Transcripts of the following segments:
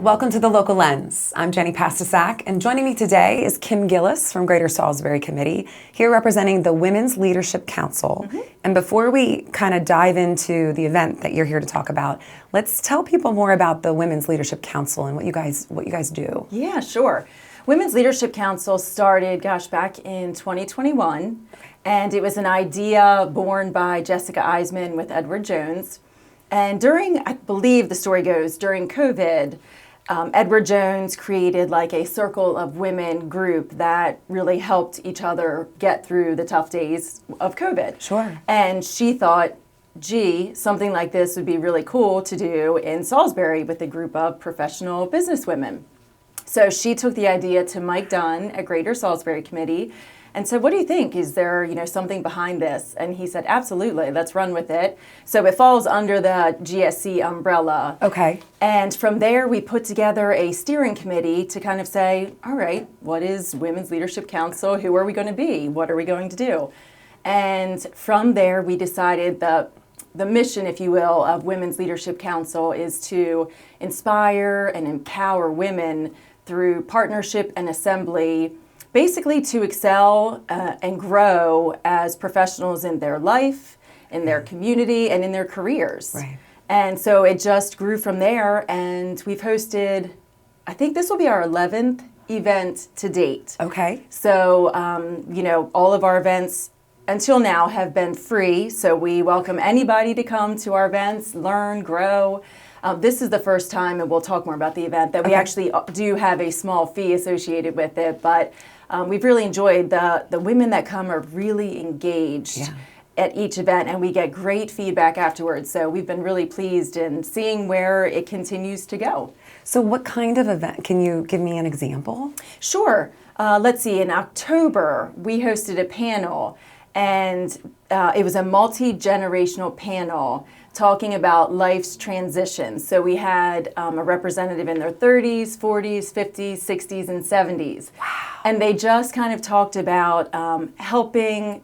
Welcome to The Local Lens. I'm Jenny Pastasak, and joining me today is Kim Gillis from Greater Salisbury Committee, here representing the Women's Leadership Council. And before we kind of dive into the event that you're here to talk about, let's tell people more about the Women's Leadership Council and what you guys do. Yeah, sure. Women's Leadership Council started, back in 2021, and it was an idea born by Jessica Eisman with Edward Jones. And during, I believe the story goes, during COVID, Edward Jones created like a circle of women group that really helped each other get through the tough days of COVID. Sure. And she thought, gee, something like this would be really cool to do in Salisbury with a group of professional businesswomen. So she took the idea to Mike Dunn at Greater Salisbury Committee and said, what do you think? Is there, something behind this? And he said, absolutely, let's run with it. So it falls under the GSC umbrella. Okay. And from there, we put together a steering committee to kind of say, all right, what is Women's Leadership Council? Who are we going to be? What are we going to do? And from there, we decided the mission, if you will, of Women's Leadership Council is to inspire and empower women through partnership and assembly, basically to excel and grow as professionals in their life, in their community, and in their careers. Right. And so it just grew from there, and we've hosted, I think this will be our 11th event to date. Okay. So, all of our events until now have been free, so we welcome anybody to come to our events, learn, grow. This is the first time, and we'll talk more about the event, that we actually do have a small fee associated with it, but we've really enjoyed the women that come are really engaged at each event, and we get great feedback afterwards. So we've been really pleased in seeing where it continues to go. So what kind of event? Can you give me an example? Sure. Let's see. In October, we hosted a panel, and it was a multi-generational panel talking about life's transitions. So we had a representative in their 30s, 40s, 50s, 60s, and 70s. Wow. And they just kind of talked about helping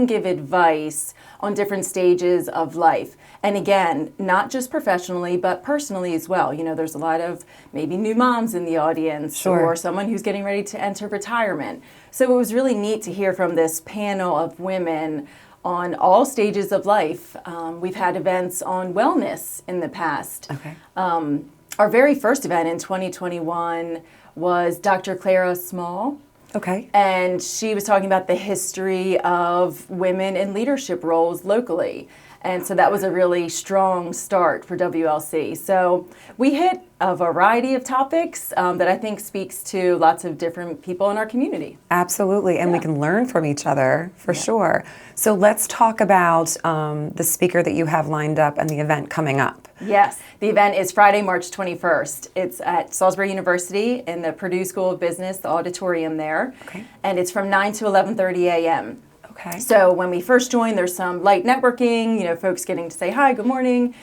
give advice on different stages of life. And again, not just professionally, but personally as well. There's a lot of maybe new moms in the audience. Sure. Or someone who's getting ready to enter retirement. So it was really neat to hear from this panel of women on all stages of life. We've had events on wellness in the past. Okay. Our very first event in 2021 was Dr. Clara Small. Okay. And she was talking about the history of women in leadership roles locally. And so that was a really strong start for WLC. So we hit a variety of topics that I think speaks to lots of different people in our community. Absolutely, and we can learn from each other for sure. So let's talk about the speaker that you have lined up and the event coming up. Yes, the event is Friday, March 21st. It's at Salisbury University in the Purdue School of Business, the auditorium there. Okay. And it's from 9 to 11:30 a.m. Okay. So when we first joined, there's some light networking, folks getting to say hi, good morning,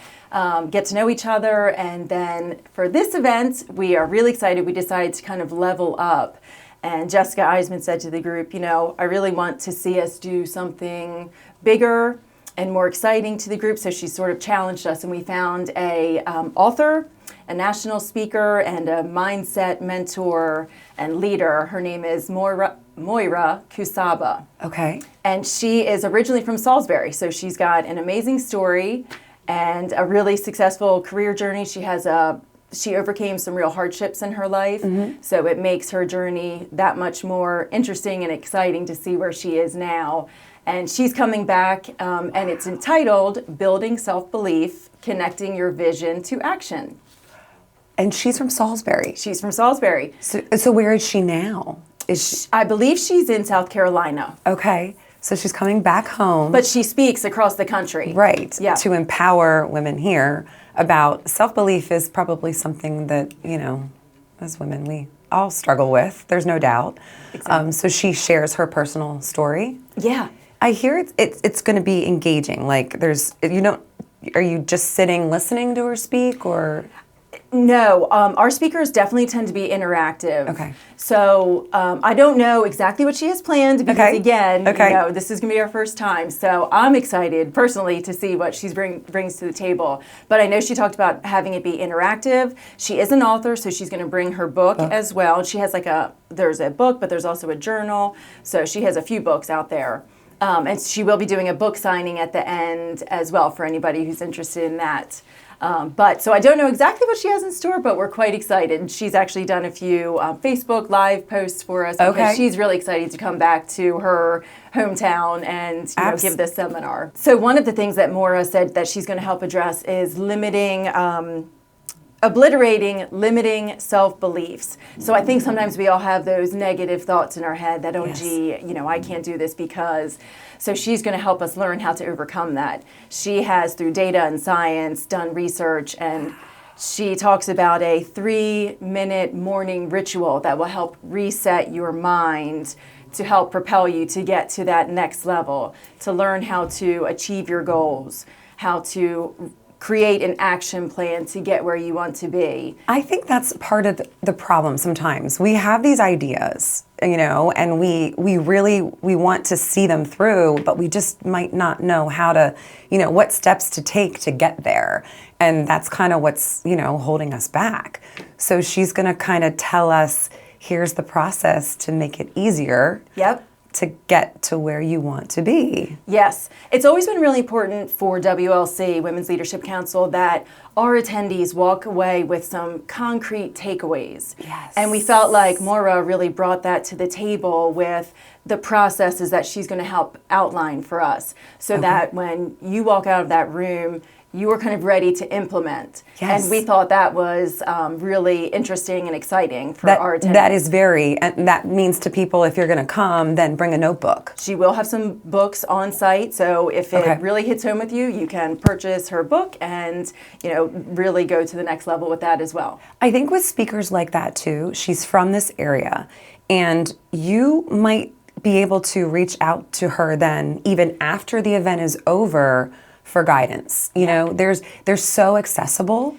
get to know each other. And then for this event, we are really excited. We decided to kind of level up. And Jessica Eisman said to the group, I really want to see us do something bigger and more exciting to the group. So she sort of challenged us, and we found a author, a national speaker, and a mindset mentor and leader. Her name is Moira Kusaba. Okay. And she is originally from Salisbury, so she's got an amazing story and a really successful career journey. She overcame some real hardships in her life, so it makes her journey that much more interesting and exciting to see where she is now. And she's coming back, and it's entitled Building Self-Belief, Connecting Your Vision to Action. And she's from Salisbury. She's from Salisbury. So where is she now? I believe she's in South Carolina. Okay. So she's coming back home. But she speaks across the country. Right. Yeah. To empower women here about self-belief is probably something that, as women, we all struggle with. There's no doubt. Exactly. So she shares her personal story. Yeah. I hear it's going to be engaging. Like are you just sitting listening to her speak, or? No, our speakers definitely tend to be interactive. Okay. So I don't know exactly what she has planned because, again, this is going to be our first time. So I'm excited personally to see what she brings to the table. But I know she talked about having it be interactive. She is an author, so she's going to bring her book as well. She has there's a book, but there's also a journal. So she has a few books out there. And she will be doing a book signing at the end as well for anybody who's interested in that. So I don't know exactly what she has in store, but we're quite excited. She's actually done a few Facebook Live posts for us because she's really excited to come back to her hometown and give this seminar. So one of the things that Maura said that she's going to help address is obliterating limiting self-beliefs. So I think sometimes we all have those negative thoughts in our head that, I can't do this because. So she's going to help us learn how to overcome that. She has, through data and science, done research, and she talks about a 3-minute morning ritual that will help reset your mind to help propel you to get to that next level, to learn how to achieve your goals, how to create an action plan to get where you want to be. I think that's part of the problem sometimes. We have these ideas, and we want to see them through, but we just might not know how to, what steps to take to get there. And that's kind of what's, holding us back. So she's going to kind of tell us, here's the process to make it easier. Yep. To get to where you want to be. Yes. It's always been really important for WLC, Women's Leadership Council, that our attendees walk away with some concrete takeaways. Yes. And we felt like Maura really brought that to the table with the processes that she's going to help outline for us so that when you walk out of that room, you were kind of ready to implement. Yes. And we thought that was really interesting and exciting for our attendees. That is and that means to people, if you're going to come, then bring a notebook. She will have some books on site, so if it really hits home with you, you can purchase her book and, really go to the next level with that as well. I think with speakers like that too, she's from this area, and you might be able to reach out to her then, even after the event is over, for guidance. They're so accessible.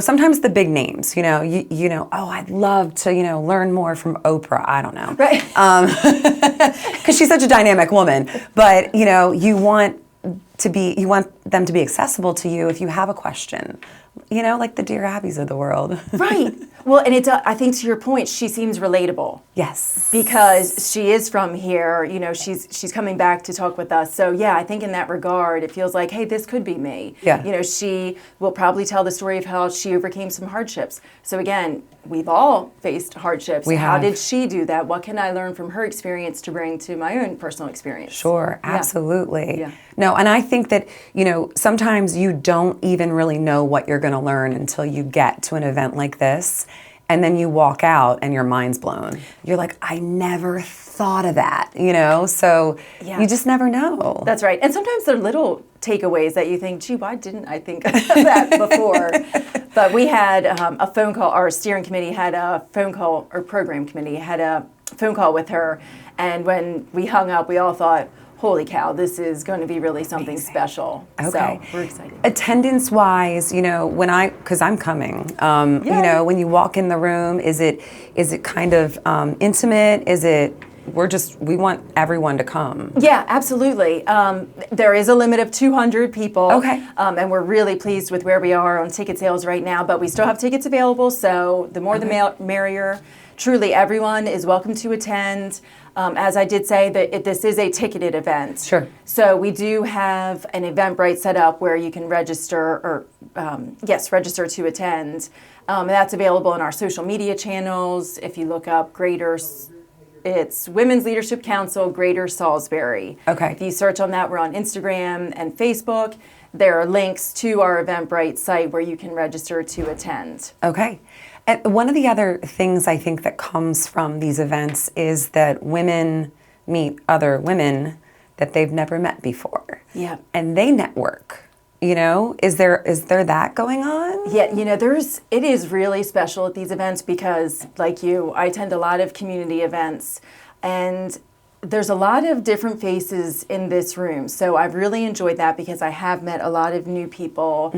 Sometimes the big names, I'd love to, learn more from Oprah. I don't know. Right. Because she's such a dynamic woman. But, you want them to be accessible to you if you have a question. Like the Dear Abbeys of the world. Right. Well, and I think to your point, she seems relatable. Yes. Because she is from here, she's coming back to talk with us. So yeah, I think in that regard, it feels like, hey, this could be me. Yeah. She will probably tell the story of how she overcame some hardships. So again, we've all faced hardships. How did she do that? What can I learn from her experience to bring to my own personal experience? Sure, absolutely. Yeah. No, and I think that, sometimes you don't even really know what you're going to learn until you get to an event like this. And then you walk out and your mind's blown. You're like, I never thought of that, So you just never know. That's right. And sometimes they're little takeaways that you think, gee, why didn't I think of that before? But we had a phone call, our steering committee had a phone call, or program committee had a phone call with her. And when we hung up, we all thought, holy cow, this is going to be really something special. Okay. So we're excited. Attendance-wise, because I'm coming, when you walk in the room, is it kind of intimate? Is it, we want everyone to come? Yeah, absolutely. There is a limit of 200 people. Okay. And we're really pleased with where we are on ticket sales right now, but we still have tickets available, so the more the merrier. Truly, everyone is welcome to attend. As I did say, this is a ticketed event. Sure. So we do have an Eventbrite set up where you can register to attend. That's available in our social media channels. If you look up it's Women's Leadership Council Greater Salisbury. Okay. If you search on that, we're on Instagram and Facebook. There are links to our Eventbrite site where you can register to attend. Okay. And one of the other things I think that comes from these events is that women meet other women that they've never met before. Yeah. And they network. Is there that going on? Yeah, it is really special at these events because, like you, I attend a lot of community events, and there's a lot of different faces in this room. So I've really enjoyed that because I have met a lot of new people.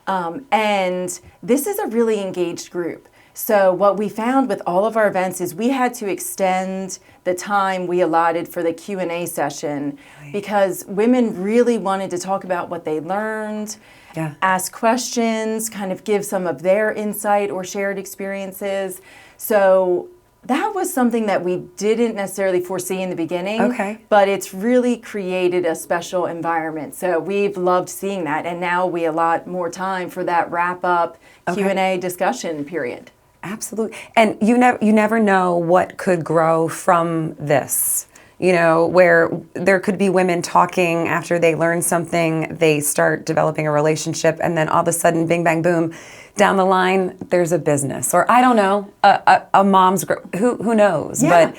And this is a really engaged group. So what we found with all of our events is we had to extend the time we allotted for the Q&A session because women really wanted to talk about what they learned, ask questions, kind of give some of their insight or shared experiences. So that was something that we didn't necessarily foresee in the beginning, but it's really created a special environment. So we've loved seeing that, and now we allot more time for that wrap-up Q&A discussion period. Absolutely. And you never know what could grow from this. You know, where there could be women talking after they learn something, they start developing a relationship, and then all of a sudden, bing, bang, boom, down the line, there's a business. Or I don't know, a mom's group, who knows? But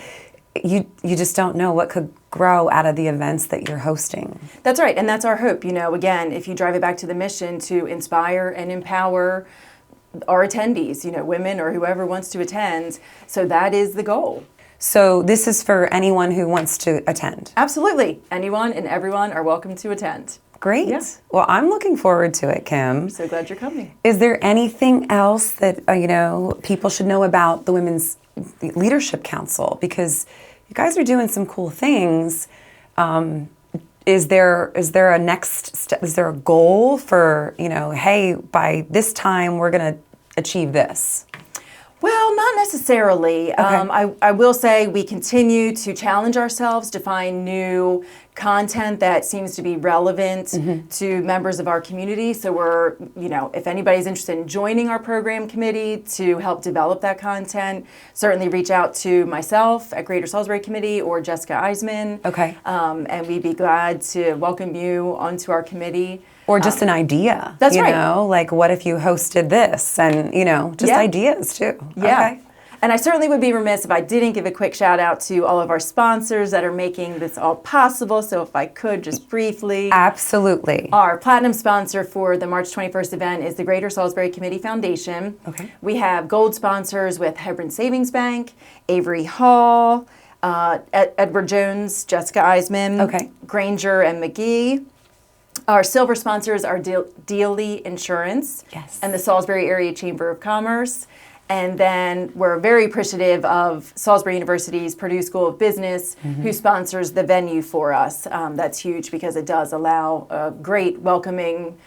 you just don't know what could grow out of the events that you're hosting. That's right, and that's our hope. You know, again, if you drive it back to the mission to inspire and empower our attendees, you know, women or whoever wants to attend. So that is the goal. So this is for anyone who wants to attend? Absolutely. Anyone and everyone are welcome to attend. Great. Yeah. Well, I'm looking forward to it, Kim. I'm so glad you're coming. Is there anything else that, people should know about the Women's Leadership Council? Because you guys are doing some cool things. Is there a next step? Is there a goal for, hey, by this time we're going to achieve this? Well, not necessarily. I will say we continue to challenge ourselves to find new content that seems to be relevant to members of our community. So we're, if anybody's interested in joining our program committee to help develop that content, certainly reach out to myself at Greater Salisbury Committee or Jessica Eisman. And we'd be glad to welcome you onto our committee. Or just an idea. That's right. Like what if you hosted this? And, just ideas too. Yeah. And I certainly would be remiss if I didn't give a quick shout out to all of our sponsors that are making this all possible. So if I could just briefly. Absolutely. Our platinum sponsor for the March 21st event is the Greater Salisbury Committee Foundation. We have gold sponsors with Hebron Savings Bank, Avery Hall, Edward Jones, Jessica Eisman, Granger and McGee. Our silver sponsors are Dealey Insurance and the Salisbury Area Chamber of Commerce. And then we're very appreciative of Salisbury University's Purdue School of Business, who sponsors the venue for us. That's huge because it does allow a great, welcoming,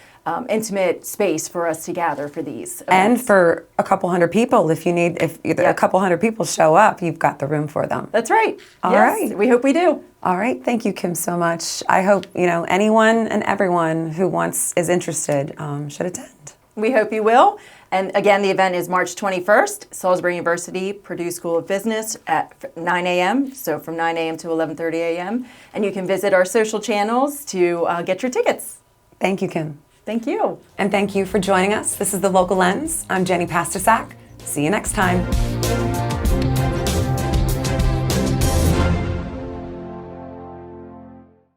intimate space for us to gather for these events. And for a couple hundred people, if a couple hundred people show up, you've got the room for them. That's right. All right. We hope we do. All right. Thank you, Kim, so much. I hope, anyone and everyone who is interested should attend. We hope you will. And again, the event is March 21st, Salisbury University, Purdue School of Business at 9 a.m., so from 9 a.m. to 11:30 a.m. And you can visit our social channels to get your tickets. Thank you, Kim. Thank you. And thank you for joining us. This is The Local Lens. I'm Jenny Pastusak. See you next time.